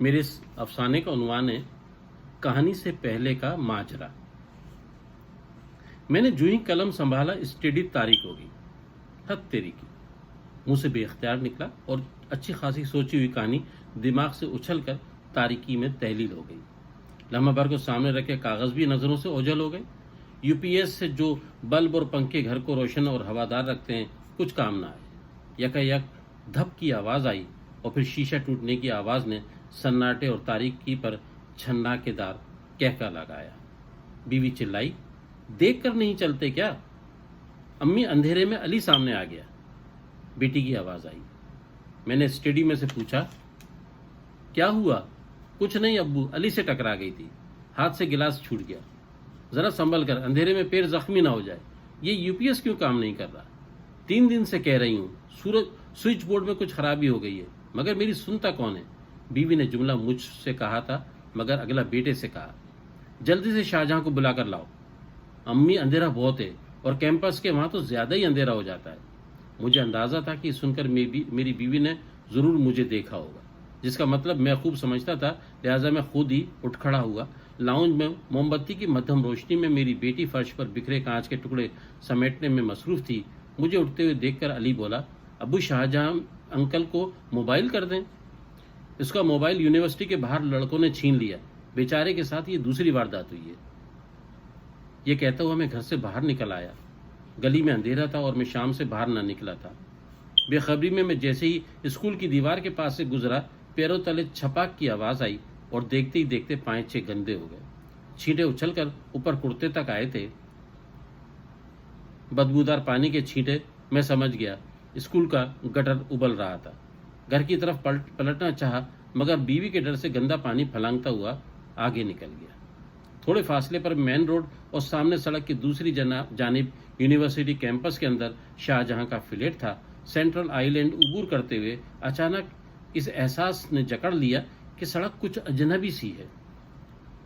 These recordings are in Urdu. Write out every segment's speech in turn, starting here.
میرے اس افسانے کا عنوان ہے کہانی سے پہلے کا ماجرا۔ میں نے جو ہی قلم سنبھالا اسٹڈی تاریخ ہو گئی۔ حد تیری کی منہ سے بے اختیار نکلا اور اچھی خاصی سوچی ہوئی کہانی دماغ سے اچھل کر تاریکی میں تحلیل ہو گئی۔ لمحہ بھر کو سامنے رکھے کاغذ بھی نظروں سے اوجھل ہو گئے۔ یو پی ایس سے جو بلب اور پنکھے گھر کو روشن اور ہوادار رکھتے ہیں کچھ کام نہ آئے۔ یکا یک دھپ کی آواز آئی اور پھر شیشہ ٹوٹنے کی آواز نے سناٹے اور تاریکی پر چھنا کے دار کہکا لگایا۔ بیوی چلائی، دیکھ کر نہیں چلتے کیا؟ امی اندھیرے میں علی سامنے آ گیا۔ بیٹی کی آواز آئی۔ میں نے اسٹڈی میں سے پوچھا، کیا ہوا؟ کچھ نہیں ابو، علی سے ٹکرا گئی تھی، ہاتھ سے گلاس چھوٹ گیا۔ ذرا سنبھل کر، اندھیرے میں پیر زخمی نہ ہو جائے۔ یہ یو پی ایس کیوں کام نہیں کر رہا؟ 3 دن سے کہہ رہی ہوں، سوئچ بورڈ میں کچھ خرابی ہو گئی ہے، مگر میری سنتا کون ہے؟ بیوی نے جملہ مجھ سے کہا تھا مگر اگلا بیٹے سے کہا، جلدی سے شاہجہاں کو بلا کر لاؤ۔ امی اندھیرا بہت ہے اور کیمپس کے وہاں تو زیادہ ہی اندھیرا ہو جاتا ہے۔ مجھے اندازہ تھا کہ سن کر میری بیوی نے ضرور مجھے دیکھا ہوگا، جس کا مطلب میں خوب سمجھتا تھا، لہٰذا میں خود ہی اٹھ کھڑا ہوا۔ لاؤنج میں موم بتی کی مدھم روشنی میں میری بیٹی فرش پر بکھرے کانچ کے ٹکڑے سمیٹنے میں مصروف تھی۔ مجھے اٹھتے ہوئے دیکھ کر علی بولا، ابو شاہجہاں انکل کو موبائل کر دیں۔ اس کا موبائل یونیورسٹی کے باہر لڑکوں نے چھین لیا، بیچارے کے ساتھ یہ دوسری واردات ہوئی ہے۔ یہ کہتا ہوا میں گھر سے باہر نکل آیا۔ گلی میں اندھیرا تھا اور میں شام سے باہر نہ نکلا تھا۔ بے خبری میں جیسے ہی اسکول کی دیوار کے پاس سے گزرا، پیروں تلے چھپاک کی آواز آئی اور دیکھتے ہی دیکھتے 5-6 گندے ہو گئے۔ چھینٹے اچھل کر اوپر کرتے تک آئے تھے، بدبودار پانی کے چھینٹے۔ میں سمجھ گیا اسکول کا گٹر ابل رہا تھا۔ گھر کی طرف پلٹنا چاہا مگر بیوی کے ڈر سے گندا پانی پھلانگتا ہوا آگے نکل گیا۔ تھوڑے فاصلے پر مین روڈ اور سامنے سڑک کی دوسری جانب یونیورسٹی کیمپس کے اندر شاہجہاں کا فلیٹ تھا۔ سینٹرل آئی لینڈ عبور کرتے ہوئے اچانک اس احساس نے جکڑ لیا کہ سڑک کچھ اجنبی سی ہے۔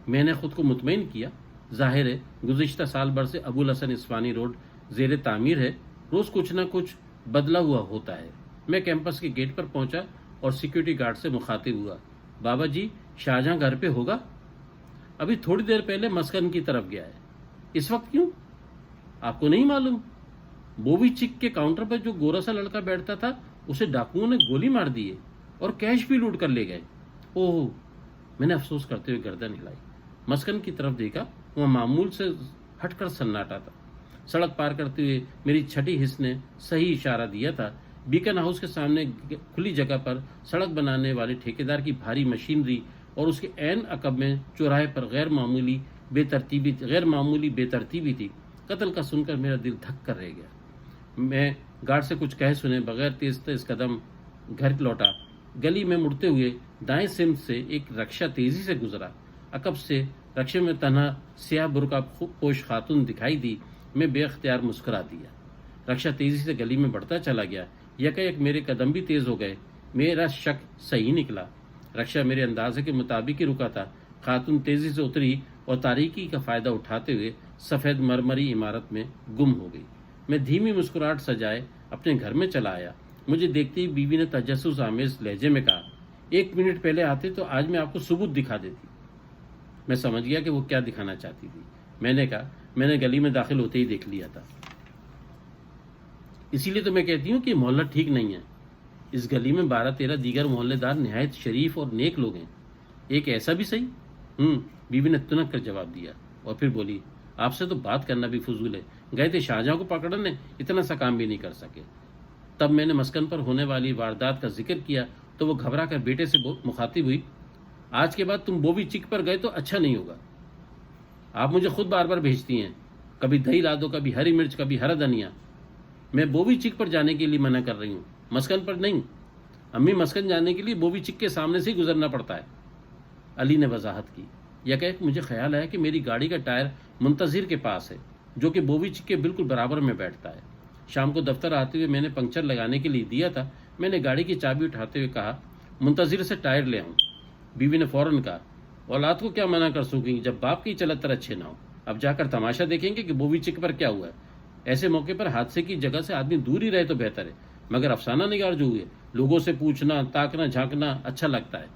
میں نے خود کو مطمئن کیا، ظاہر ہے گزشتہ سال بھر سے ابو الحسن اصفہانی روڈ زیر تعمیر ہے، روز کچھ نہ کچھ بدلا ہوا ہوتا ہے۔ میں کیمپس کے گیٹ پر پہنچا اور سیکورٹی گارڈ سے مخاطب ہوا، بابا جی شاہجہاں گھر پہ ہوگا؟ ابھی تھوڑی دیر پہلے مسکن کی طرف گیا ہے۔ اس وقت کیوں؟ آپ کو نہیں معلوم؟ بووی چک کے کاؤنٹر پر جو گورا سا لڑکا بیٹھتا تھا اسے ڈاکوؤں نے گولی مار دی ہے اور کیش بھی لوٹ کر لے گئے۔ اوہ، میں نے افسوس کرتے ہوئے گردن ہلائی۔ مسکن کی طرف دیکھا، وہ معمول سے ہٹ کر سناٹا تھا۔ سڑک پار کرتے ہوئے میری چھٹی حس نے صحیح اشارہ دیا تھا۔ بیکن ہاؤس کے سامنے کھلی جگہ پر سڑک بنانے والے ٹھیکیدار کی بھاری مشینری اور اس کے عین عقب میں چوراہے پر غیر معمولی بے ترتیبی تھی۔ قتل کا سن کر میرا دل دھک کر رہ گیا۔ میں گارڈ سے کچھ کہے سنے بغیر تیز قدم گھر لوٹا۔ گلی میں مڑتے ہوئے دائیں سمت سے ایک رکشہ تیزی سے گزرا۔ عقب سے رکشے میں تنہا سیاہ برقع پوش خاتون دکھائی دی۔ میں بے اختیار مسکرا دیا۔ رکشہ تیزی سے گلی میں بڑھتا چلا گیا۔ یکا یک میرے قدم بھی تیز ہو گئے۔ میرا شک صحیح نکلا، رکشہ میرے اندازے کے مطابق ہی رکا تھا۔ خاتون تیزی سے اتری اور تاریکی کا فائدہ اٹھاتے ہوئے سفید مرمری عمارت میں گم ہو گئی۔ میں دھیمی مسکراہٹ سجائے اپنے گھر میں چلا آیا۔ مجھے دیکھتے ہی بیوی نے تجسس آمیز لہجے میں کہا، 1 منٹ پہلے آتے تو آج میں آپ کو ثبوت دکھا دیتی۔ میں سمجھ گیا کہ وہ کیا دکھانا چاہتی تھی۔ میں نے کہا، میں نے گلی میں داخل ہوتے ہی دیکھ لیا تھا، اسی لیے تو میں کہتی ہوں کہ محلہ ٹھیک نہیں ہے۔ اس گلی میں 12-13 دیگر محلے دار نہایت شریف اور نیک لوگ ہیں، ایک ایسا بھی صحیح؟ بیوی نے تنک کر جواب دیا اور پھر بولی، آپ سے تو بات کرنا بھی فضول ہے، گئے تھے شاہجہاں کو پکڑنے، اتنا سا کام بھی نہیں کر سکے۔ تب میں نے مسکن پر ہونے والی واردات کا ذکر کیا تو وہ گھبرا کر بیٹے سے مخاطب ہوئی، آج کے بعد تم بووی چک پر گئے تو اچھا نہیں ہوگا۔ آپ مجھے خود بار بار بھیجتی ہیں، کبھی دہی لا دو، کبھی ہری مرچ، کبھی ہرا دھنیا۔ میں بووی چک پر جانے کے لیے منع کر رہی ہوں، مسکن پر نہیں۔ امی مسکن جانے کے لیے بووی چک کے سامنے سے ہی گزرنا پڑتا ہے، علی نے وضاحت کی۔ یکایک مجھے خیال آیا کہ میری گاڑی کا ٹائر منتظر کے پاس ہے، جو کہ بووی چک کے بالکل برابر میں بیٹھتا ہے۔ شام کو دفتر آتے ہوئے میں نے پنکچر لگانے کے لیے دیا تھا۔ میں نے گاڑی کی چابی اٹھاتے ہوئے کہا، منتظر سے ٹائر لے آؤں۔ بیوی نے فوراً کہا، اولاد کو کیا منع کر سکیں جب باپ کی چلتر اچھے نہ ہو۔ اب جا کر تماشا دیکھیں گے کہ بووی چک پر کیا ہوا ہے۔ ایسے موقع پر حادثے کی جگہ سے آدمی دور ہی رہے تو بہتر ہے، مگر افسانہ نگار جو ہوئے، لوگوں سے پوچھنا، تاکنا، جھانکنا اچھا لگتا ہے۔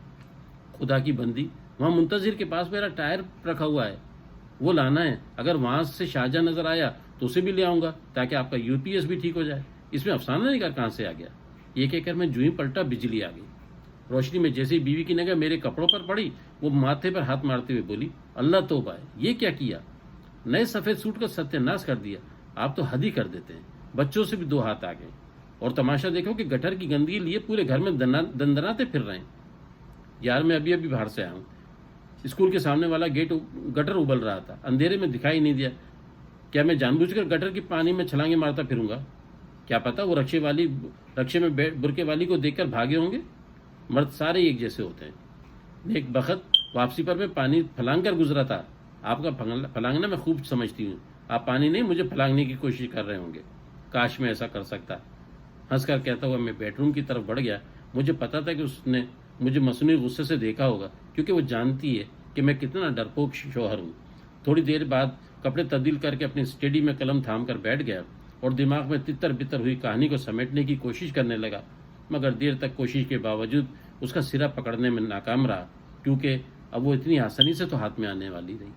خدا کی بندی، وہاں منتظر کے پاس میرا ٹائر رکھا ہوا ہے، وہ لانا ہے، اگر وہاں سے شارجہ نظر آیا تو اسے بھی لے آؤں گا تاکہ آپ کا یو پی ایس بھی ٹھیک ہو جائے۔ اس میں افسانہ نگار کہاں سے آ گیا؟ یہ کہہ کر میں جو ہی پلٹا بجلی آ گئی۔ روشنی میں جیسے ہی بیوی کی نگاہ میرے کپڑوں پر پڑی، وہ ماتھے پر ہاتھ مارتے ہوئے بولی، اللہ توبہ ہے، یہ کیا کیا؟ نئے سفید سوٹ کا ستیہ ناش کر دیا، آپ تو حد ہی کر دیتے ہیں، بچوں سے بھی 2 ہاتھ آ گئے، اور تماشا دیکھو کہ گٹر کی گندگی لیے پورے گھر میں دندناتے پھر رہے ہیں۔ یار میں ابھی باہر سے آیا ہوں، اسکول کے سامنے والا گٹر ابل رہا تھا، اندھیرے میں دکھائی نہیں دیا، کیا میں جان بوجھ کر گٹر کی پانی میں چھلانگیں مارتا پھروں گا؟ کیا پتا وہ رکشے میں برقے والی کو دیکھ کر بھاگے ہوں گے۔ مرد سارے ایک جیسے ہوتے ہیں۔ نیک بخت واپسی پر میں پانی پھلانگ کر گزرا تھا، آپ کا پھلانگنا میں خوب سمجھتی ہوں، آپ پانی نہیں مجھے پھلانگنے کی کوشش کر رہے ہوں گے، کاش میں ایسا کر سکتا۔ ہنس کر کہتا ہوا میں بیڈ روم کی طرف بڑھ گیا۔ مجھے پتا تھا کہ اس نے مجھے مصنوعی غصے سے دیکھا ہوگا، کیونکہ وہ جانتی ہے کہ میں کتنا ڈرپوک شوہر ہوں۔ تھوڑی دیر بعد کپڑے تبدیل کر کے اپنی اسٹڈی میں قلم تھام کر بیٹھ گیا اور دماغ میں تتر بتر ہوئی کہانی کو سمیٹنے کی کوشش کرنے لگا، مگر دیر تک کوشش کے باوجود اس کا سرا پکڑنے میں ناکام رہا، کیونکہ اب وہ اتنی آسانی سے تو ہاتھ میں آنے والی نہیں۔